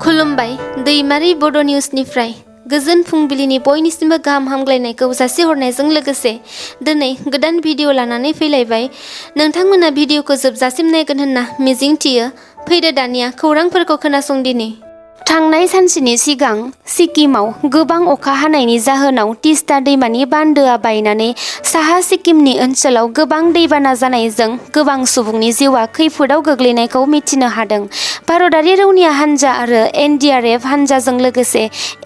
खुलुमबाय दैमारि बड' निउसनिफ्राय गोजोन फुंबिलिनि बयनिसिमबो गाहाम हामग्लायनायखौ जासिहरनायजों लोगोसे दिनै गोदान भिडिअ लानानै फैलायबाय। नोंथांमोना भिडिअखौ जोबजासिम नायगोन होनना मिजिंथियो। फैदो दानिया खौरांफोरखौ खोनासंदिनि। थांनाय सानसेनि सिगां सिक्किमाव गोबां अखा हानायनि जाहोनाव तिस्ता दैमानि बान्दोआ बायनानै साहा सिक्किमनि ओनसोलाव गोबां दैबाना जानायजों गोबां सुबुंनि जिउआ खैफोदाव गोग्लैनायखौ मिथिनो हादों। भारतारि रौनिया हान्जा आरो NDFB हान्जाजों लोगोसे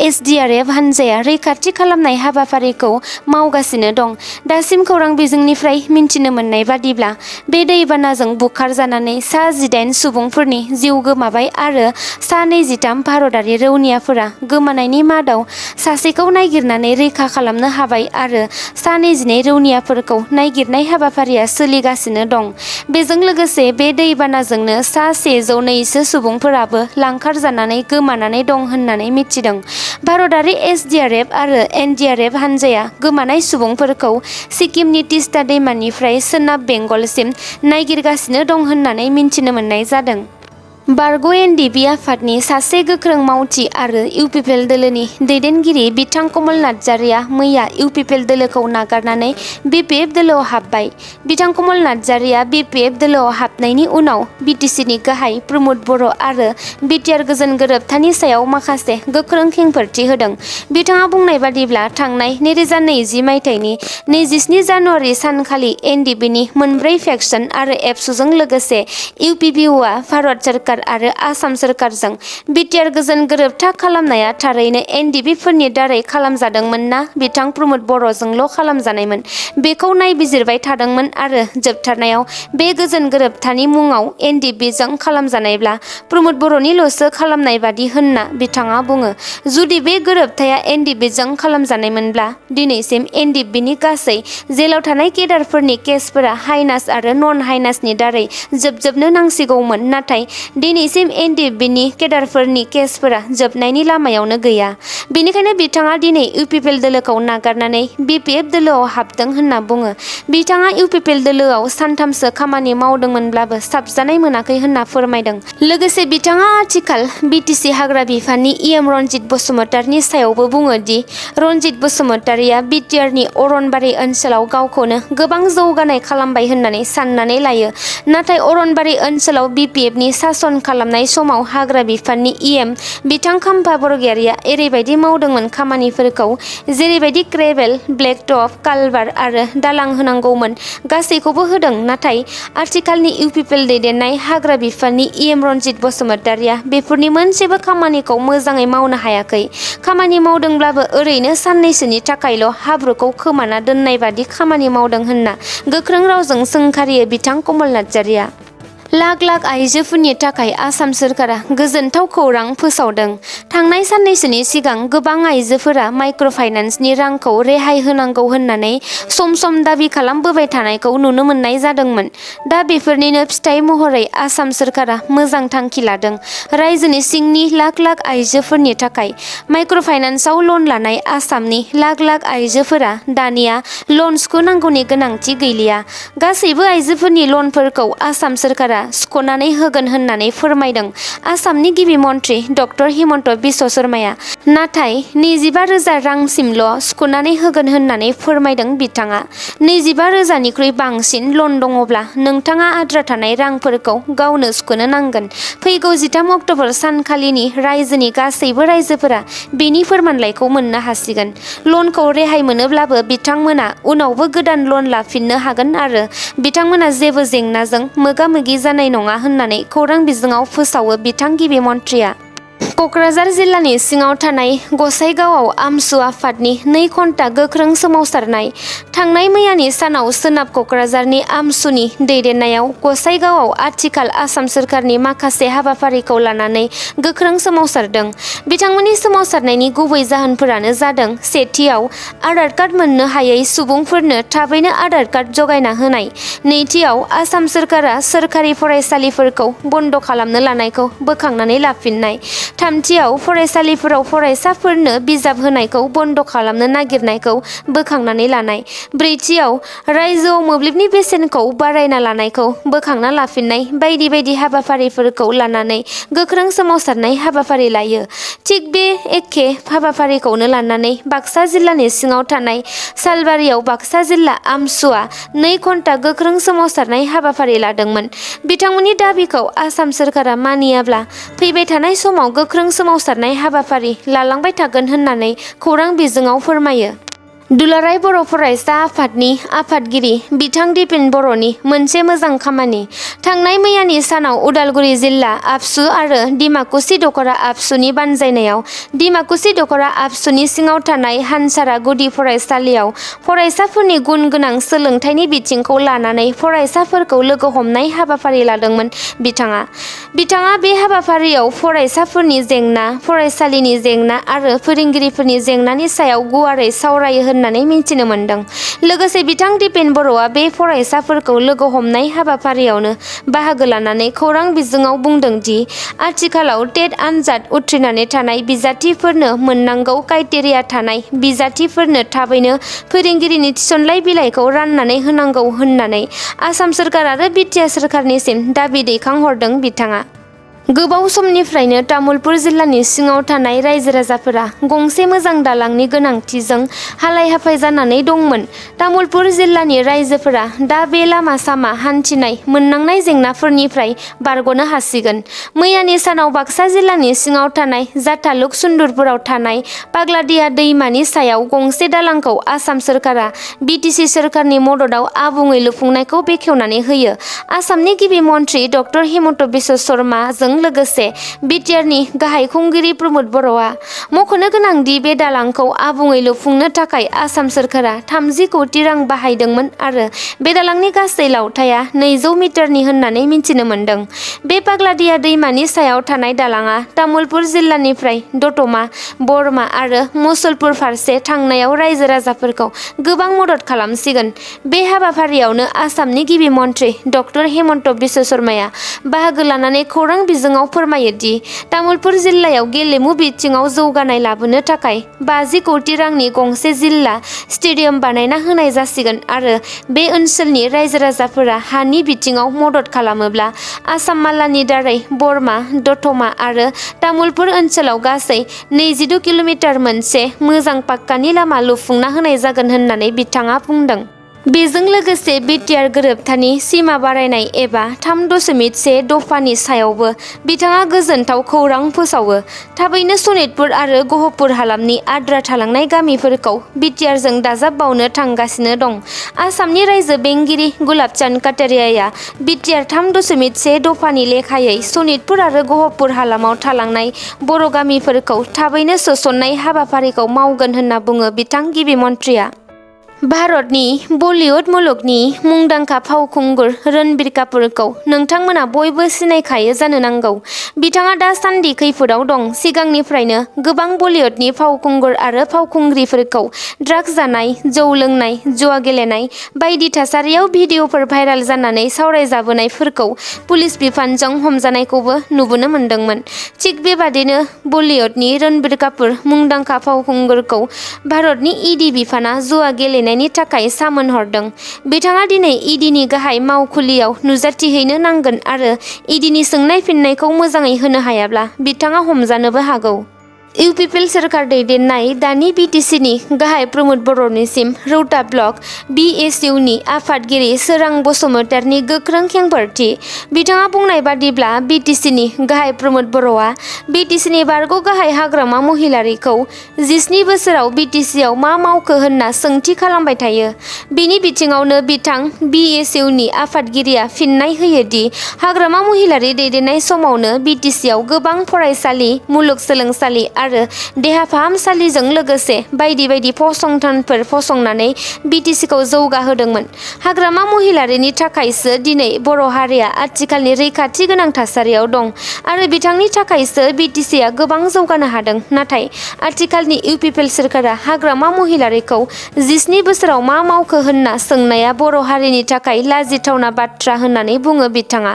SDRF हान्जाया रैखाथि खालामनाय हाबाफारिखौ मावगासिनो दं। दासिम खौरां बिजोंनिफ्राय मिथिनो मोननाय बादिब्ला बे दैबानाजों बुखारजानानै सा 18 सुबुंफोरनि जिउ गोमाबाय आरो सा 23 भारतारि रौनियाफोरा गोमानायनि मादाव सासेखौ नागिरनानै रैखा खालामनो हाबाय आरो सा 22 रौनियाफोरखौ नागिरनाय हाबाफारिया सोलिगासिनो दं। बेजों लोगोसे बे दैबानाजोंनो सा 102 सुबुंफोराबो लांखारजानानै गोमानानै दं होननानै मिथिदों। भारतारि SDRF आरो NDFB हान्जाया गोमानाय सुबुंफोरखौ सिक्किमनि तिस्ता दैमानिफ्राय सोनाब बेंगलसिम नागिरगासिनो दं होननानै मिथिनो मोननाय जादों। बारग' NDFB आफादनि सासे गोख्रों मावथि आरो UPPL दोलोनि दैदेनगिरि बिथां कमल नार्जारिया मैया UPPL दोलोखौ नागारनानै BPF दोलोआव हाबबाय। बिथां कमल नार्जारिया BPF दोलोआव हाबनायनि उनाव BTCनि गाहाय प्रमद बर' आरो BTR गोजोन गोरोबथानि सायाव माखासे गोख्रों खेंफोरथि होदों। बिथाङा बुंनाय बादिब्ला थांनाय 2020 मायथाइनि 27 जानुवारि सानखालि NDFBनि मोनब्रै फेक्सन आरो AMSUजों लोगोसे UPPUआ भारत सोरखार आरो आसाम सोरखारजों BTR गोजोन गोरोबथा खालामनाया थारैनो NDFBफोरनि दारै खालामजादोंमोन ना बिथां प्रमद बर'जोंल' खालामजानायमोन बेखौ नायबिजिरबाय थादोंमोन आरो जोबथारनायाव बे गोजोन गोरोबथानि मुङाव NDFBजों खालामजानायब्ला प्रमद बर'निल'सो खालामनाय बादि होनना बिथाङा बुङो। जुदि बे गोरोबथाया NDFBजों खालामजानायमोनब्ला दिनैसिम NDFBनि गासै जेलाव थानाय केडारफोरनि केसफोरा हाइनास आरो नन हाइनासनि दारै जोबजोबनो नांसिगौमोन। नाथाय दिनैसिम NDFBनि केडारफोरनि केसफोरा जोबनायनि लामायावनो गैया। बेनिखायनो बिथाङा दिनै UPPL दोलोखौ नागारनानै BPF दोलोआव हाबदों होनना बुङो। बिथाङा UPPL दोलोआव सानथामसो खामानि मावदोंमोनब्लाबो साबजानाय मोनाखै होनना फोरमायदों। लोगोसे बिथाङा आथिखाल BTC हाग्रा बिफाननि EM रनजित बसुमतारीनि सायावबो बुङो दि रनजित बसुमतारीया BTRनि अरनबारि ओनसोलाव गावखौनो गोबां जौगानाय खालामबाय होननानै साननानै लायो। नाथाय अरनबारि ओनसोलाव BPFनि सासन खालामनाय समाव हाग्रा बिफाननि EM बिथां खाम्फा बरगयारिया एरैबायदि मावदोंमोन खामानिफोरखौ जेरैबायदि ग्रेभेल, ब्लेकटप, कालभार आरो दालां होनांगौमोन गासैखौबो होदों। नाथाय आथिखालनि UPPL दैदेननाय हाग्रा बिफाननि EM रनजित बसुमतारीया बेफोरनि मोनसेबो खामानिखौ मोजाङै मावनो हायाखै। खामानि मावदोंब्लाबो ओरैनो साननैसोनि थाखायल' हाब्रुखौ खोमाना दोननाय बादि खामानि मावदों होनना गोख्रों रावजों सोंखारियो बिथां कमल नार्जारिया। लाख लाख आइजोफोरनि थाखाय आसाम सोरखारा गोजोनथाव खौरां फोसावदों। थांनाय साननैसोनि सिगां गोबां आइजोफोरा माइक्र' फाइनान्सनि रांखौ रेहाय होनांगौ होननानै सम सम दाबि खालामबोबाय थानायखौ नुनो मोननाय जादोंमोन। दा बेफोरनिनो फिथाइ महरै आसाम सोरखारा मोजां थांखि लादों। रायजोनि सिंनि लाख लाख आइजोफोरनि थाखाय माइक्र' फाइनान्सआव लन लानाय आसामनि लाख लाख आइजोफोरा दानिया लन सुख'नांगौनि गोनांथि गैलिया। गासैबो आइजोफोरनि लनफोरखौ आसाम सोरखारा सुख'नानै होगोन होननानै फोरमायदों आसामनि गिबि मन्थ्रि डक्टर हिमन्त बिश्व शर्माया। नाथाय 25,000 रांसिमल' सुख'नानै होगोन होननानै फोरमायदों बिथाङा। 25,000निख्रुइ बांसिन लन दङब्ला नोंथाङा आद्रा थानाय रांफोरखौ गावनो सुख'नो नांगोन। फैगौ 13 अक्ट'बर सानखालिनि रायजोनि गासैबो रायजोफोरा बेनि फोरमानलाइखौ मोननो हासिगोन। लनखौ रेहाय मोनोब्लाबो बिथांमोना उनावबो गोदान लन लाफिननो हागोन आरो बिथांमोना जेबो जेंनाजों मोगा-मोगि जानाय नङा होननानै खौरां बिजोङाव फोसावो बिथां गिबि मन्थ्रिया। क'क्राझार जिल्लानि सिङाव थानाय गसाइगावआव AMSU आफादनि 2 घन्टा गोख्रों सोमावसारनाय। थांनाय मैयानि सानाव सोनाब क'क्राझारनि AMSUनि दैदेननायाव गसाइगावआव आथिखाल आसाम सोरखारनि माखासे हाबाफारिखौ लानानै गोख्रों सोमावसारदों। बिथांमोननि सोमावसारनायनि गुबै जाहोनफोरानो जादों सेथियाव आधार कार्ड मोननो हायै सुबुंफोरनो थाबैनो आधार कार्ड जगायना होनाय। नैथियाव आसाम सोरखारा सोरखारि फरायसालिफोरखौ बन्द खालामनो लानायखौ बोखांनानै लाफिननाय। थामथियाव फरायसालिफोराव फरायसाफोरनो बिजाब होनायखौ बन्द खालामनो नागिरनायखौ बोखांनानै लानाय। ब्रैथियाव रायजोआव मोब्लिबनि बेसेनखौ बारायना लानायखौ बोखांना लाफिननाय बायदि बायदि हाबाफारिफोरखौ लानानै गोख्रों सोमावसारनाय हाबाफारि लायो। थिग बे एखे हाबाफारिखौनो लानानै बाक्सा जिल्लानि सिङाव थानाय सालबारियाव बाक्सा जिल्ला आमसुआ 2 घन्टा गोख्रों सोमावसारनाय हाबाफारि लादोंमोन। बिथांमोननि दाबिखौ आसाम सोरखारा मानियाब्ला फैबाय थानाय समाव गोख्रों सोमावसारनाय हाबाफारि लालांबाय थागोन होननानै खौरां बिजोङाव फोरमायो। दुलाराय बर' फरायसा आफादनि आफादगिरि बिथां दिपेन बर'नि मोनसे मोजां खामानि। थांनाय मैयानि सानाव उदालगुरि जिल्ला आबसु आरो डिमाकुसि दख'रा आबसुनि बानजायनायाव डिमाकुसि दख'रा आबसुनि सिङाव थानाय हानसारा गुदि फरायसालियाव फरायसाफोरनि गुन गोनां सोलोंथाइनि बिथिंखौ लानानै फरायसाफोरखौ लोगो हमनाय हाबाफारि लादोंमोन बिथाङा बे हाबाफारियाव फरायसाफोरनि जेंना, फरायसालिनि जेंना आरो फोरोंगिरिफोरनि जेंनानि सायाव गुवारै सावरायो होननानै मिथिनो मोन्दों। लोगोसे बिथां दिपेन बर'आ बे फरायसाफोरखौ लोगो हमनाय हाबाफारियावनो बाहागो लानानै खौरां बिजोङाव बुंदों दि आथिखालाव टेट आनजाद उथ्रिनानै थानाय बिजाथिफोरनो मोननांगौ क्राइटेरिया थानाय बिजाथिफोरनो थाबैनो फोरोंगिरिनि थिसनलाइ बिलाइखौ राननानै होनांगौ होननानै आसाम सोरखार आरो बिटिआर सोरखारनिसिम दाबि दैखांहरदों बिथाङा। गोबाव समनिफ्रायनो तामुलपुर जिल्लानि सिङाव थानाय रायजो राजाफोरा गंसे मोजां दालांनि गोनांथिजों हालाय हाफाय जानानै दंमोन। तामुलपुर जिल्लानि रायजोफोरा दा बे लामा सामा हान्थिनाय मोननांनाय जेंनाफोरनिफ्राय बारग'नो हासिगोन। मैयानि सानाव बाक्सा जिल्लानि सिङाव थानाय जाथालुक सुन्दुरपुराव थानाय पाग्लादिया दैमानि सायाव गंसे दालांखौ आसाम सोरखारा बिटिसि सोरखारनि मददाव आबुङै लुफुंनायखौ बेखेवनानै होयो। आसामनि गिबि मन्त्रि डक्टर हिमन्त बिश्व शर्माजों लोगोसे बिटिआरनि गाहाय खुंगिरि प्रमद बर'आ मख'नो गोनांदि बे दालांखौ आबुङै लुफुंनो थाखाय आसाम सोरखारा 30 कौटि रां बाहायदोंमोन आरो बे दालांनि गासै लावथाइया 200 मिटारनि होननानै मिथिनो मोन्दों। बे पाग्लादिया दैमानि सायाव थानाय दालांआ तामुलपुर जिल्लानिफ्राय दतमा, बरमा आरो मुसलपुर फारसे थांनायाव रायजो राजाफोरखौ गोबां मदद खालामसिगोन। बे हाबाफारियावनो आसामनि गिबि मन्त्रि डक्टर हिमन्त बिश्व शर्माया बाहागो लानानै खौरां बिजोङाव फोरमायो दि तामुलपुर जिल्लायाव गेलेमु बिथिङाव जौगानाय लाबोनो थाखाय 50 कौटि रांनि गंसे जिल्ला स्टेडियाम बानायना होनाय जासिगोन आरो बे ओनसोलनि रायजो राजाफोरा हानि बिथिङाव मदद खालामोब्ला आसाम मालानि दारै बरमा, दतमा आरो तामुलपुर ओनसोलाव गासै 22 किल'मिटार मोनसे मोजां पाक्कानि लामा लुफुंना होनाय जागोन होननानै बिथाङा बुंदों। बेजों लोगोसे बिटिआर गोरोबथानि सिमा बारायनाय एबा 3.1 दफानि सायावबो बिथाङा गोजोनथाव खौरां फोसावो। थाबैनो सनितपुर आरो गहपुर हालामनि आद्रा थालांनाय गामिफोरखौ बिटिआरजों दाजाबबावनो थांगासिनो दं। आसामनि रायजो बेंगिरि गुलाबचान्द काटारियाया बिटिआर 3.1 दफानि लेखायै सनितपुर आरो गहपुर हालामाव थालांनाय बर' गामिफोरखौ थाबैनो सोसननाय हाबाफारिखौ मावगोन होनना बुङो बिथां गिबि मन्थ्रिया। भारतनि बलिउड मुलुगनि मुंदांखा फावखुंगुर रणबीर कापुरखौ नोंथांमोना बयबो सिनायखायो जानो नांगौ। बिथाङा दासान्दि खैफोदाव दं। सिगांनिफ्रायनो गोबां बलिउडनि फावखुंगुर आरो फावखुंग्रिफोरखौ ड्राग्स जानाय, जौ लोंनाय, जुवा गेलेनाय बायदि थासारियाव भिडिअफोर भाइराल जानानै सावरायजाबोनायफोरखौ पुलिस बिफानजों हमजानायखौबो नुबोनो मोन्दोंमोन। थिग बेबादिनो बलिउडनि रणबीर कापुर मुंदांखा फावखुंगुरखौ भारतनि ईडी बिफाना जुवा गेलेनायनि थाखाय सामोन हरदों। बिथाङा दिनै ईडीनि गाहाय मावखुलियाव नुजाथिहैनो नांगोन आरो ईडीनि सोंनाय फिननायखौ मोजाङै होनो हायाब्ला बिथाङा हमजानोबो हागौ। इउपिपिएल सोरखार दैदेननाय दानि बिटिसिनि गाहाय प्रमद बर'निसिम रौता ब्लक बिएसइउनि आफादगिरि सोरां बसुमतारीनि गोख्रों खेंफोरथि। बिथाङा बुंनाय बादिब्ला बिटिसिनि गाहाय प्रमद बर'आ बिटिसिनि बारग' गाहाय हाग्रामा महिलारीखौ 17 बोसोराव बिटिसिआव मा मावखो होनना सोंथि खालामबाय थायो। बिनि बिथिङावनो बिथां बिएसइउनि आफादगिरिया फिननाय होयो दि हाग्रामा महिलारी दैदेननाय समावनो बिटिसिआव गोबां फरायसालि, मुलुगसोलोंसालि आरो देहा फाहामसालिजों लोगोसे बायदि बायदि फसंथानफोर फसंनानै बिटिसिखौ जौगाहोदोंमोन। हाग्रामा महिलारीनि थाखायसो दिनै बर' हारिया आथिखालनि रैखाथि गोनां थासारियाव दं आरो बिथांनि थाखायसो बिटिसिआ गोबां जौगानो हादों। नाथाय आथिखालनि इउपिपिएल सोरखारा हाग्रामा महिलारीखौ 17 बोसोराव मा मावखो होनना सोंनाया बर' हारिनि थाखाय लाजिथावना बाथ्रा होननानै बुङो बिथाङा।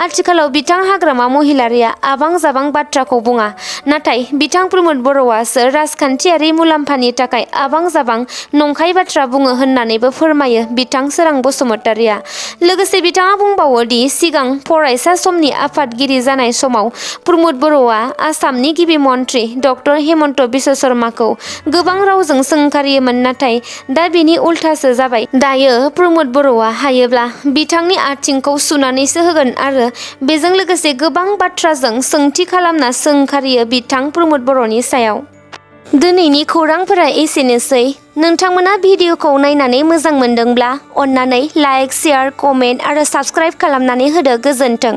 आथिखालाव बिथां हाग्रामा महिलारीया आबां जाबां बाथ्राखौ बुङा, नाथाय बिथां प्रमद बर'आसो राजखान्थियारि मुलाम्फानि थाखाय आबां जाबां नंखाय बाथ्रा बुङो होननानैबो फोरमायो बिथां सोरां बसुमतारिया। लोगोसे बिथाङा बुंबावो दि सिगां फरायसा समनि आफादगिरि जानाय समाव प्रमद बर'आ आसामनि गिबि मन्त्रि डक्टर हेमन्त बिश्व शर्माखौ गोबां रावजों सोंखारियोमोन, नाथाय दा बेनि उल्थासो जाबाय। दायो प्रमद बर'आ हायोब्ला बिथांनि आथिंखौ सुनानैसो होगोन आरो बेजों लोगोसे गोबां बाथ्राजों सोंथि खालामना सोंखारियो बिथां प्रमद बर'नि सायाव। दिनैनि खौरांफोरा एसेनोसै। नोंथांमोना भिडिअखौ नायनानै मोजां मोनदोंब्ला अन्नानै लाइक, शेयार, कमेन्ट आरो साबस्क्राइब खालामनानै होदो। गोजोन्थों।